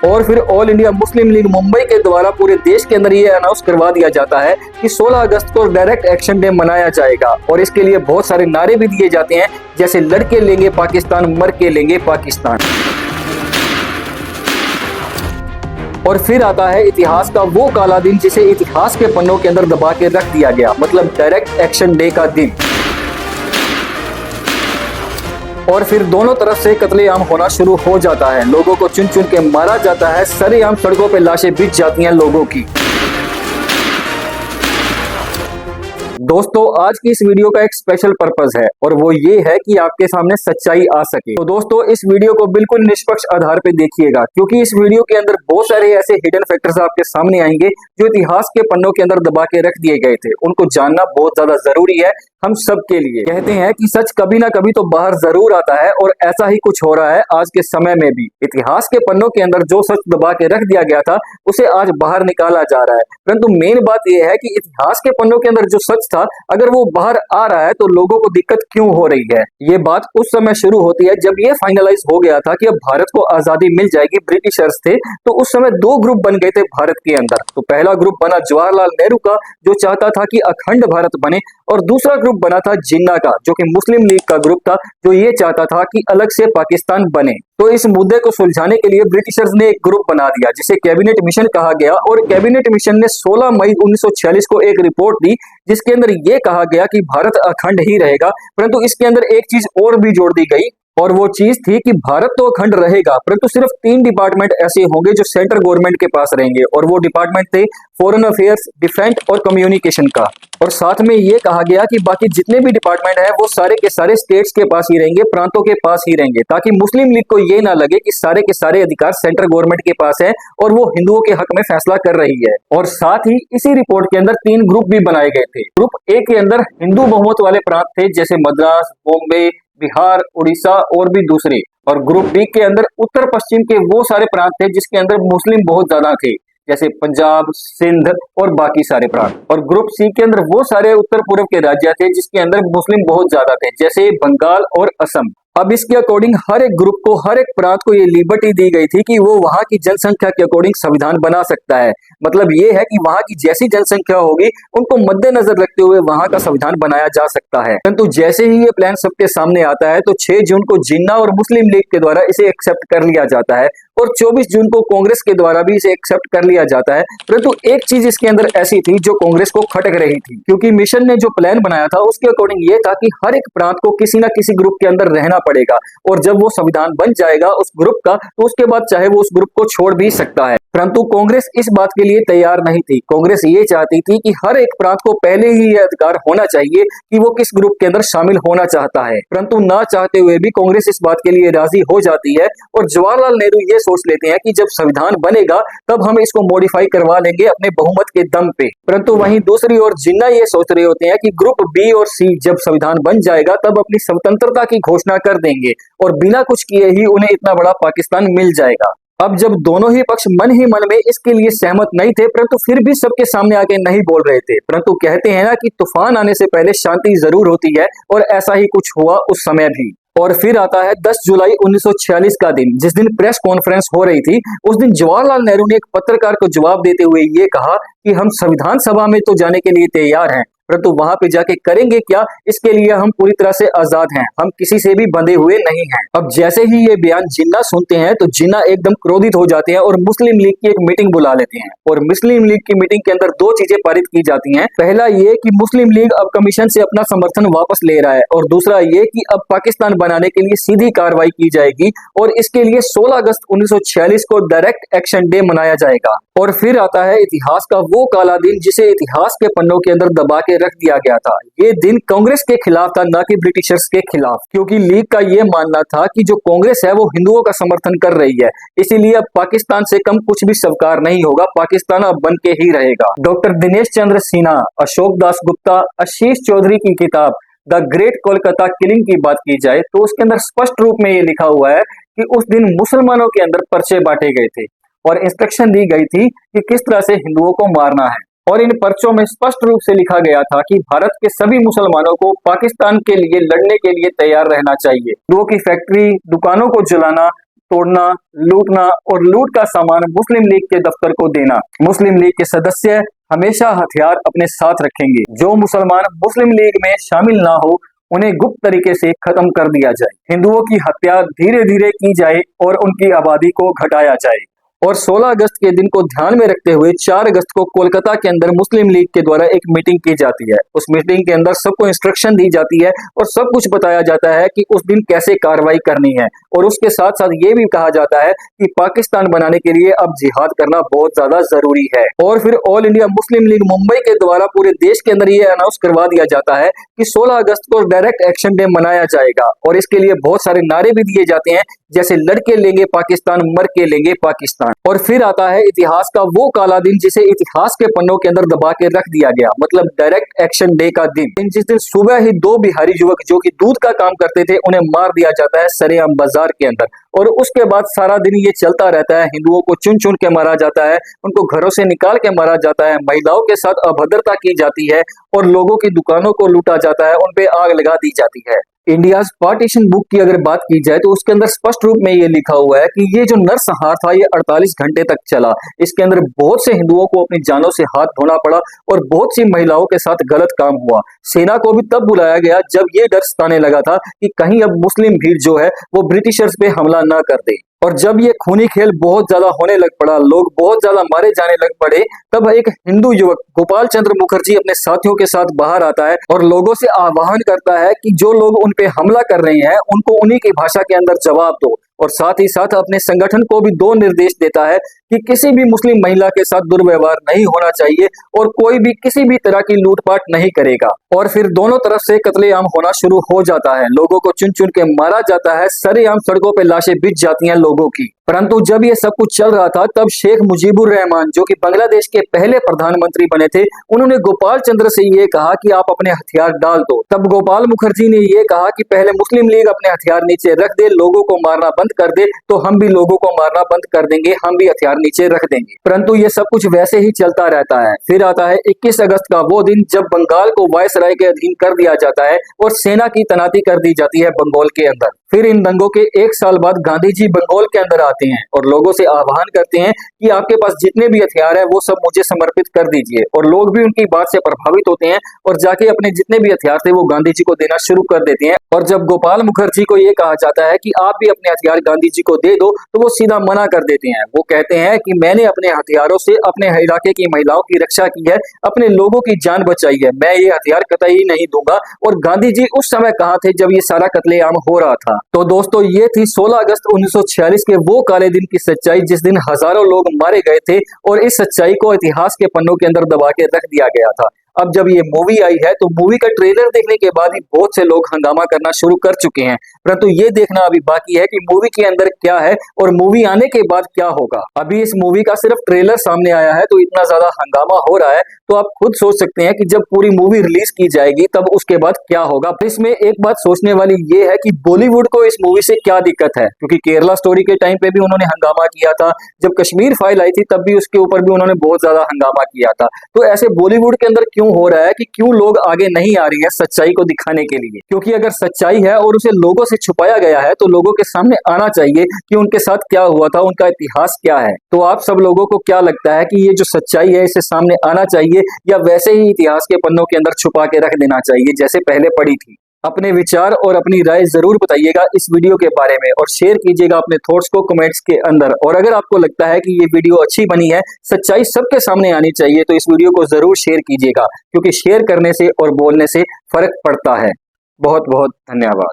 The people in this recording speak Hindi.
और फिर all India Muslim league Mumbai के द्वारा पूरे देश के अंदर ये अनाउंस करवा दिया जाता है कि 16 अगस्त को डायरेक्ट एक्शन डे मनाया जाएगा और इसके लिए बहुत सारे नारे भी दिए जाते हैं, जैसे लड़के लेंगे पाकिस्तान, मर के लेंगे पाकिस्तान। और फिर आता है इतिहास का वो काला दिन जिसे इतिहास के पन्नों के अंदर दबा के रख दिया गया, मतलब डायरेक्ट एक्शन डे का दिन। और फिर दोनों तरफ से कत्लेआम होना शुरू हो जाता है, लोगों को चुन चुन के मारा जाता है, सरेआम सड़कों पे लाशें बिछ जाती हैं लोगों की। दोस्तों आज की इस वीडियो का एक स्पेशल पर्पस है और वो ये है कि आपके सामने सच्चाई आ सके। तो दोस्तों इस वीडियो को बिल्कुल निष्पक्ष आधार पे देखिएगा, क्योंकि इस वीडियो के अंदर बहुत सारे ऐसे हिडन फैक्टर्स आपके सामने आएंगे जो इतिहास के पन्नों के अंदर दबा के रख दिए गए थे। उनको जानना बहुत ज्यादा जरूरी है हम सब के लिए। कहते हैं कि सच कभी ना कभी तो बाहर जरूर आता है और ऐसा ही कुछ हो रहा है आज के समय में भी। इतिहास के पन्नों के अंदर जो सच दबा के रख दिया गया था उसे आज बाहर निकाला जा रहा है। परंतु मेन बात यह है कि इतिहास के पन्नों के अंदर जो सच था अगर वो बाहर आ रहा है तो लोगों को दिक्कत क्यों हो रही है। ये बात उस समय शुरू होती है जब ये फाइनलाइज हो गया था कि अब भारत को आजादी मिल जाएगी। ब्रिटिशर्स थे तो उस समय दो ग्रुप बन गए थे भारत के अंदर। तो पहला ग्रुप बना जवाहरलाल नेहरू का जो चाहता था कि अखंड भारत बने, और दूसरा ग्रुप बना था जिन्ना का जो कि मुस्लिम लीग का ग्रुप था, जो ये चाहता था कि अलग से पाकिस्तान बने। तो इस मुद्दे को सुलझाने के लिए ब्रिटिशर्स ने एक ग्रुप बना दिया जिसे कैबिनेट मिशन कहा गया, और कैबिनेट मिशन ने 16 मई 1946 को एक रिपोर्ट दी जिसके अंदर ये कहा गया कि भारत अखंड ही रहेगा। परंतु इसके अंदर एक चीज और भी जोड़ दी गई, और वो चीज थी कि भारत तो अखंड रहेगा परंतु सिर्फ 3 डिपार्टमेंट ऐसे होंगे जो सेंट्रल गवर्नमेंट के पास रहेंगे, और वो डिपार्टमेंट थे फॉरेन अफेयर्स, डिफेंस और कम्युनिकेशन का। और साथ में ये कहा गया कि बाकी जितने भी डिपार्टमेंट है वो सारे के सारे स्टेट्स के पास ही रहेंगे, प्रांतों के पास ही रहेंगे, ताकि मुस्लिम लीग को ये ना लगे कि सारे के सारे अधिकार सेंट्रल गवर्नमेंट के पास है और वो हिंदुओं के हक में फैसला कर रही है। और साथ ही इसी रिपोर्ट के अंदर 3 ग्रुप भी बनाए गए थे। ग्रुप ए के अंदर हिंदू बहुमत वाले प्रांत थे जैसे मद्रास, बॉम्बे, बिहार, उड़ीसा और भी दूसरे, और ग्रुप बी के अंदर उत्तर पश्चिम के वो सारे प्रांत थे जिसके अंदर मुस्लिम बहुत ज्यादा थे जैसे पंजाब, सिंध और बाकी सारे प्रांत। और ग्रुप सी के अंदर वो सारे उत्तर पूर्व के राज्य थे जिसके अंदर मुस्लिम बहुत ज्यादा थे जैसे बंगाल और असम। अब इसके अकॉर्डिंग हर एक ग्रुप को, हर एक प्रांत को ये लिबर्टी दी गई थी कि वो वहां की जनसंख्या के अकॉर्डिंग संविधान बना सकता है। मतलब ये है कि वहां की जैसी जनसंख्या होगी उनको मद्देनजर रखते हुए वहां का संविधान बनाया जा सकता है। परंतु जैसे ही ये प्लान सबके सामने आता है तो 6 जून को जिन्ना और मुस्लिम लीग के द्वारा इसे एक्सेप्ट कर लिया जाता है, और 24 जून को कांग्रेस के द्वारा भी इसे एक्सेप्ट कर लिया जाता है। परंतु एक चीज इसके अंदर ऐसी थी जो कांग्रेस को खटक रही थी, क्योंकि मिशन ने जो प्लान बनाया था उसके अकॉर्डिंग ये था कि हर एक प्रांत को किसी न किसी ग्रुप के अंदर रहना पड़ेगा, और जब वो संविधान बन जाएगा उस ग्रुप का तो उसके बाद चाहे वो उस ग्रुप को छोड़ भी सकता है। परंतु कांग्रेस इस बात के लिए तैयार नहीं थी। कांग्रेस ये चाहती थी कि हर एक प्रांत को पहले ही यह अधिकार होना चाहिए कि वो किस ग्रुप के अंदर शामिल होना चाहता है। परंतु ना चाहते हुए भी कांग्रेस इस बात के लिए राजी हो जाती है, और जवाहरलाल नेहरू ये सोच लेते हैं कि जब संविधान बनेगा तब हम इसको मॉडिफाई करवा लेंगे अपने बहुमत के दम पे। परंतु वहीं दूसरी ओर जिन्ना ये सोच रहे होते हैं कि ग्रुप बी और सी जब संविधान बन जाएगा तब अपनी स्वतंत्रता की घोषणा कर देंगे और बिना कुछ किए ही उन्हें इतना बड़ा पाकिस्तान मिल जाएगा। अब जब दोनों ही पक्ष मन ही मन में इसके लिए सहमत नहीं थे, परंतु फिर भी सबके सामने आके नहीं बोल रहे थे। परंतु कहते हैं ना कि तूफान आने से पहले शांति जरूर होती है, और ऐसा ही कुछ हुआ उस समय भी। और फिर आता है 10 जुलाई 1946 का दिन, जिस दिन प्रेस कॉन्फ्रेंस हो रही थी। उस दिन जवाहरलाल नेहरू ने एक पत्रकार को जवाब देते हुए ये कहा कि हम संविधान सभा में तो जाने के लिए तैयार हैं, परंतु वहां पे जाके करेंगे क्या, इसके लिए हम पूरी तरह से आजाद हैं, हम किसी से भी बंधे हुए नहीं हैं। अब जैसे ही ये बयान जिन्ना सुनते हैं तो जिन्ना एकदम क्रोधित हो जाते हैं और मुस्लिम लीग की एक मीटिंग बुला लेते हैं। और मुस्लिम लीग की मीटिंग के अंदर 2 चीजें पारित की जाती हैं। पहला ये कि मुस्लिम लीग अब कमीशन से अपना समर्थन वापस ले रहा है, और दूसरा ये कि अब पाकिस्तान बनाने के लिए सीधी कार्रवाई की जाएगी, और इसके लिए 16 अगस्त 1946 को डायरेक्ट एक्शन डे मनाया जाएगा। और फिर आता है इतिहास का वो काला दिन जिसे इतिहास के पन्नों के अंदर दबा के रख दिया गया था। ये दिन कांग्रेस के खिलाफ था, ना कि ब्रिटिशर्स के खिलाफ, क्योंकि लीग का ये मानना था कि जो कांग्रेस है वो हिंदुओं का समर्थन कर रही है, इसीलिए अब पाकिस्तान से कम कुछ भी स्वीकार नहीं होगा, पाकिस्तान अब बन के ही रहेगा। डॉक्टर दिनेश चंद्र सिन्हा, अशोक दास गुप्ता, आशीष चौधरी की किताब द ग्रेट कोलकाता किलिंग की बात की जाए तो उसके अंदर स्पष्ट रूप में ये लिखा हुआ है कि उस दिन मुसलमानों के अंदर पर्चे बांटे गए थे और इंस्ट्रक्शन दी गई थी कि किस तरह से हिंदुओं को मारना है। और इन पर्चों में स्पष्ट रूप से लिखा गया था कि भारत के सभी मुसलमानों को पाकिस्तान के लिए लड़ने के लिए तैयार रहना चाहिए। हिंदुओं की फैक्ट्री, दुकानों को जलाना, तोड़ना, लूटना और लूट का सामान मुस्लिम लीग के दफ्तर को देना। मुस्लिम लीग के सदस्य हमेशा हथियार अपने साथ रखेंगे। जो मुसलमान मुस्लिम लीग में शामिल ना हो उन्हें गुप्त तरीके से खत्म कर दिया जाए। हिंदुओं की हत्या धीरे धीरे की जाए और उनकी आबादी को घटाया जाए। और 16 अगस्त के दिन को ध्यान में रखते हुए 4 अगस्त को कोलकाता के अंदर मुस्लिम लीग के द्वारा एक मीटिंग की जाती है। उस मीटिंग के अंदर सबको इंस्ट्रक्शन दी जाती है और सब कुछ बताया जाता है कि उस दिन कैसे कार्रवाई करनी है। और उसके साथ साथ ये भी कहा जाता है कि पाकिस्तान बनाने के लिए अब जिहाद करना बहुत ज्यादा जरूरी है। और फिर all India Muslim league Mumbai के द्वारा पूरे देश के अंदर ये अनाउंस करवा दिया जाता है कि 16 अगस्त को डायरेक्ट एक्शन डे मनाया जाएगा। और इसके लिए बहुत सारे नारे भी दिए जाते हैं, जैसे लड़के लेंगे पाकिस्तान, मर के लेंगे पाकिस्तान। और फिर आता है इतिहास का वो काला दिन जिसे इतिहास के पन्नों के अंदर दबा के रख दिया गया, मतलब डायरेक्ट एक्शन डे का दिन, जिस दिन सुबह ही 2 बिहारी युवक जो कि दूध का काम करते थे उन्हें मार दिया जाता है सरेआम बाजार के अंदर। और उसके बाद सारा दिन ये चलता रहता है। हिंदुओं को चुन चुन के मारा जाता है, उनको घरों से निकाल के मारा जाता है, महिलाओं के साथ अभद्रता की जाती है और लोगों की दुकानों को लूटा जाता है, उन पे आग लगा दी जाती है। इंडियाज पार्टीशन बुक की अगर बात की जाए तो उसके अंदर स्पष्ट रूप में ये लिखा हुआ है कि ये जो नरसंहार था ये 48 घंटे तक चला। इसके अंदर बहुत से हिंदुओं को अपनी जानों से हाथ धोना पड़ा और बहुत सी महिलाओं के साथ गलत काम हुआ। सेना को भी तब बुलाया गया जब ये डर सताने लगा था कि कहीं अब मुस्लिम भीड़ जो है वो ब्रिटिशर्स पे हमला ना कर दे। और जब ये खूनी खेल बहुत ज्यादा होने लग पड़ा, लोग बहुत ज्यादा मारे जाने लग पड़े, तब एक हिंदू युवक गोपाल चंद्र मुखर्जी अपने साथियों के साथ बाहर आता है और लोगों से आह्वान करता है कि जो लोग उन पे हमला कर रहे हैं उनको उन्हीं की भाषा के अंदर जवाब दो। और साथ ही साथ अपने संगठन को भी 2 निर्देश देता है कि किसी भी मुस्लिम महिला के साथ दुर्व्यवहार नहीं होना चाहिए और कोई भी किसी भी तरह की लूटपाट नहीं करेगा। और फिर दोनों तरफ से कत्लेआम होना शुरू हो जाता है, लोगों को चुन चुन के मारा जाता है, सरेआम सड़कों पे लाशें बिछ जाती हैं लोगों की। परंतु जब ये सब कुछ चल रहा था तब शेख मुजीबुर रहमान जो कि बांग्लादेश के पहले प्रधानमंत्री बने थे, उन्होंने गोपाल चंद्र से ये कहा कि आप अपने हथियार डाल दो। तब गोपाल मुखर्जी ने ये कहा कि पहले मुस्लिम लीग अपने हथियार नीचे रख दे, लोगों को मारना बंद कर दे, तो हम भी लोगों को मारना बंद कर देंगे, हम भी हथियार नीचे रख देंगे। परंतु ये सब कुछ वैसे ही चलता रहता है। फिर आता है 21 अगस्त का वो दिन जब बंगाल को वायसराय के अधीन कर दिया जाता है और सेना की तैनाती कर दी जाती है बंगाल के अंदर। फिर इन दंगों के 1 साल बाद गांधी जी बंगाल के अंदर आते हैं और लोगों से आह्वान करते हैं कि आपके पास जितने भी हथियार है वो सब मुझे समर्पित कर दीजिए। और लोग भी उनकी बात से प्रभावित होते हैं और जाके अपने जितने भी हथियार थे वो गांधी जी को देना शुरू कर देते हैं। और जब गोपाल मुखर्जी को ये कहा जाता है कि आप भी अपने हथियार गांधी जी को दे दो, तो वो सीधा मना कर देते हैं। वो कहते हैं कि मैंने अपने हथियारों से अपने इलाके की महिलाओं की रक्षा की है, अपने लोगों की जान बचाई है, मैं ये हथियार कतई नहीं दूंगा। और गांधी जी उस समय कहाँ थे जब ये सारा कत्लेआम हो रहा था? तो दोस्तों ये थी 16 अगस्त 1946 के वो काले दिन की सच्चाई, जिस दिन हजारों लोग मारे गए थे और इस सच्चाई को इतिहास के पन्नों के अंदर दबा के रख दिया गया था। अब जब ये मूवी आई है तो मूवी का ट्रेलर देखने के बाद ही बहुत से लोग हंगामा करना शुरू कर चुके हैं, परंतु ये देखना अभी बाकी है कि मूवी के अंदर क्या है और मूवी आने के बाद क्या होगा। अभी इस मूवी का सिर्फ ट्रेलर सामने आया है तो इतना ज्यादा हंगामा हो रहा है, तो आप खुद सोच सकते हैं कि जब पूरी मूवी रिलीज की जाएगी तब उसके बाद क्या होगा। इसमें एक बात सोचने वाली ये है कि बॉलीवुड को इस मूवी से क्या दिक्कत है, क्योंकि केरला स्टोरी के टाइम पे भी उन्होंने हंगामा किया था, जब कश्मीर फाइल आई थी तब भी उसके ऊपर भी उन्होंने बहुत ज्यादा हंगामा किया था। तो ऐसे बॉलीवुड के अंदर क्यों हो रहा है कि क्यों लोग आगे नहीं आ रही है सच्चाई को दिखाने के लिए? क्योंकि अगर सच्चाई है और उसे लोगों से छुपाया गया है तो लोगों के सामने आना चाहिए कि उनके साथ क्या हुआ था, उनका इतिहास क्या है। तो आप सब लोगों को क्या लगता है कि ये जो सच्चाई है इसे सामने आना चाहिए या वैसे ही इतिहास के पन्नों के अंदर छुपा के रख देना चाहिए जैसे पहले पड़ी थी? अपने विचार और अपनी राय जरूर बताइएगा इस वीडियो के बारे में और शेयर कीजिएगा अपने थॉट्स को कमेंट्स के अंदर। और अगर आपको लगता है कि ये वीडियो अच्छी बनी है, सच्चाई सबके सामने आनी चाहिए, तो इस वीडियो को जरूर शेयर कीजिएगा, क्योंकि शेयर करने से और बोलने से फर्क पड़ता है। बहुत बहुत धन्यवाद।